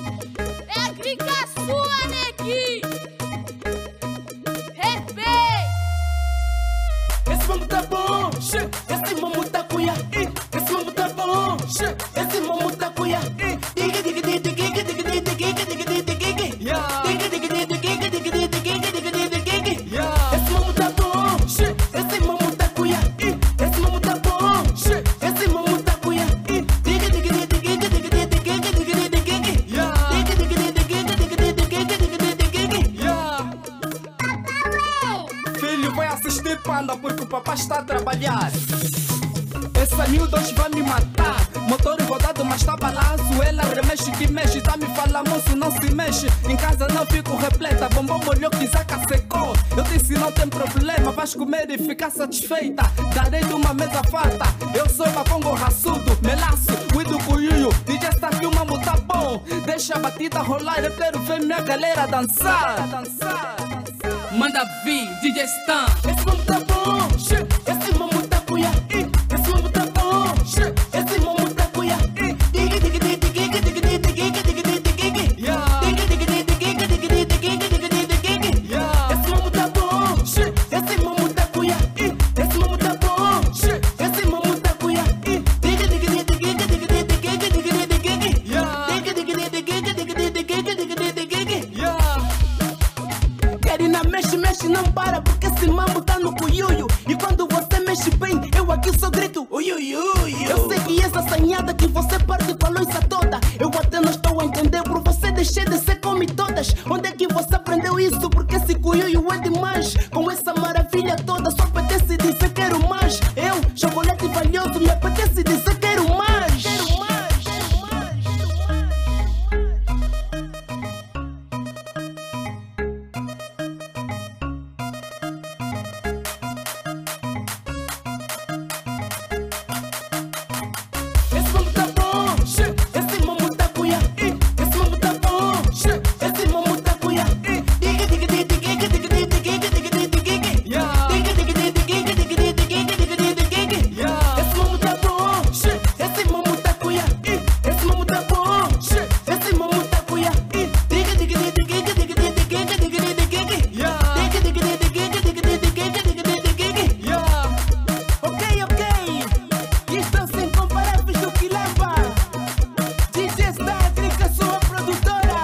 É a gringa sua, neguinho. Respeita. Esse mambo tá bom, esse mambo tá cuia. Esse mambo tá bom, esse mambo tá cuia. Diga, diga, diga, diga, diga, diga, diga, diga, diga, diga, diga. Diga, diga, diga, diga, diga, diga, diga, diga, diga, diga. Esse mambo tá bom, esse mambo tá cuia. Esse mambo tá bom, esse mambo tá cuia. Diga, diga, diga, diga, diga, diga, diga, diga, diga, diga, diga. Diga, diga, diga, diga, diga, diga, diga, diga. Filho, vai assistir Panda porque o papai está a trabalhar. Essa miúda hoje vai me matar. Motor rodado, mas tá balanço. Ela remexe que mexe, tá me fala, moço, não se mexe. Em casa não fico repleta, bombom molhou que zaca secou. Eu disse não tem problema, vais comer e ficar satisfeita. Darei de uma mesa farta. Eu sou bacongo raçudo, melaço, cuido cuiuio. DJ está aqui, o mambo tá bom. Deixa a batida rolar, eu quero ver minha galera dançar. Manda vir, DJ Stan. Esse mambo tá bom, esse mambo tá cuia. Esse mambo tá bom, esse mambo tá cuia. Diga, diga, diga, diga, diga, diga, diga, diga, diga, diga. Diga, diga, diga, diga, diga, diga, diga, diga, diga. Esse mambo tá bom, esse mambo tá cuia. Esse mambo tá bom, esse mambo tá cuia. Diga, diga, diga, diga, diga, diga, diga, diga, diga, diga. Diga, diga, diga, diga, diga, diga, diga, diga. Karina mexe, mexe, não para, porque esse mambo tá no cuiuio. E quando você mexe bem, eu aqui só grito ui, ui, ui. Eu sei que essa assanhada que você parte falou isso toda. Eu até não estou a entender, por você deixei de ser come todas. Onde é que você aprendeu isso? Porque esse cuiuio é demais. Com essa maravilha toda, só apetece dizer quero mais. Eu, chocolate valioso, me apetece dizer quero mais. Quero mais, quero mais, esse mambo tá bom, esse mambo tá cuia. Esse mambo tá bom, esse mambo tá cuia. Diga, diga, diga, diga, diga, diga, diga, diga, diga, diga. Diga, diga, diga, diga, diga, diga, diga, diga, diga. Esse mambo tá bom, esse mambo tá cuia. Esse mambo tá bom, esse mambo tá cuia. Diga, diga, diga, diga, diga, diga, diga, diga, diga, diga. Diga, diga, diga, diga, diga, diga, diga, diga. Ok, ok. E estão sem comparáveis do Quilamba. DJ Stadrica, sua produtora.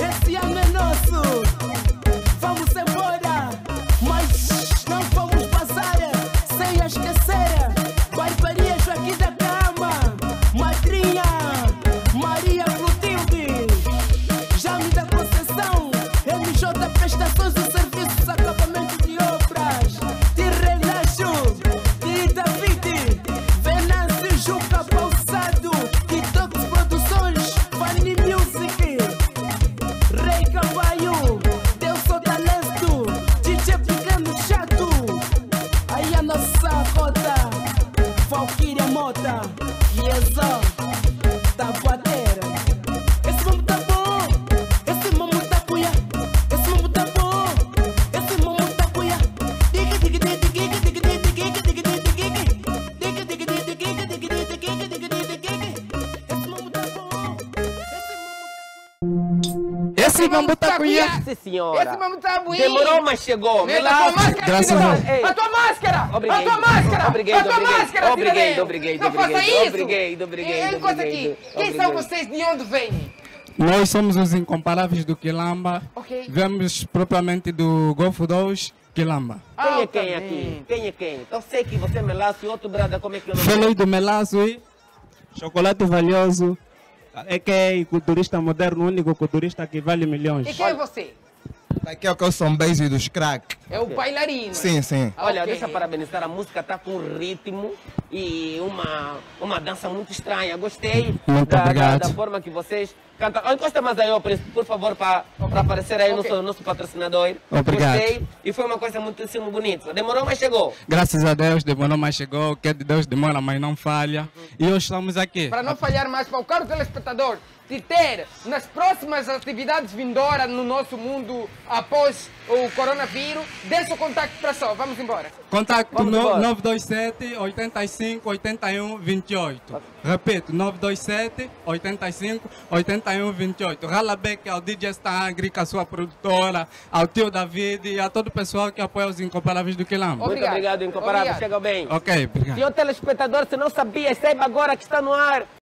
Esse ano é nosso. Vamos embora, mas não vamos passar sem a esquecer. Barbaria Joaquim da Cama, Madrinha Maria Clotilde, Jame da Conceição, MJ Prestações e Serviços, Acabamento de Obras, de Relaxo, de David, Venâncio Juca Pausado, Detox Produções, Fanny Music, Rei Cavalho, Deus só talento, DJ Pequeno Chato, aí a nossa cota, Valkyria Mota, Yezó, Tabuadeira. Esse mambo tá bom, esse mambo tá cuia. Esse mambo tá bom, esse mambo tá cuia. Diga, diga, diga, diga, diga, diga, diga, diga, diga, diga. Diga, diga, diga, diga, diga, diga, diga, diga, diga, diga. Esse mambo tá bom, Esse mambo tá cuia. Sim, senhora. Esse mambo tá bonito. Demorou, mas chegou. A tua máscara, Graças a cidadão. Deus. A tua máscara. Obrigado. A tua máscara. Obrigado, A tua obrigado. máscara, Obrigado, cidadão. obrigado, Não faça obrigado. isso. Obrigado, obrigado, Encosta aqui. obrigado. Quem são vocês? De onde vêm? Nós somos os incomparáveis do Quilamba. Ok. Vemos propriamente do Golfo 2, Quilamba. Quem é tá quem aqui? Quem é quem? Então sei que você é melaço e outro brada, como é que eu não Falei do Melaço e Chocolate Valioso. É que é culturista moderno, o único culturista que vale milhões. E quem é você? Aqui é o que eu sou um beijo dos crack. É o bailarino. Sim, sim. Olha, Ok. deixa parabenizar, a música está com um ritmo e uma dança muito estranha. Gostei Muito obrigado. da forma que vocês cantam. Oh, encosta mais aí, ó, por favor, para aparecer aí Ok. nosso patrocinador. Obrigado. Gostei e foi uma coisa muitíssimo bonita. Demorou, mas chegou. Graças a Deus, demorou, mas chegou. O que é de Deus demora, mas não falha. E hoje estamos aqui. Para não falhar mais, para o caro telespectador, te ter nas próximas atividades vindouras no nosso mundo após o coronavírus, dê seu contacto para só. Vamos embora. Contacto Vamos embora. 927 85 81 28. Repito, 927 85 81 28. Ralabeck ao DJ Stangric, a sua produtora, ao tio David e a todo o pessoal que apoia os Incomparáveis do Quilombo. Muito obrigado, Incomparável. Obrigado. Chega bem. Ok, obrigado. Senhor telespectador, se não sabia, saiba agora que está no ar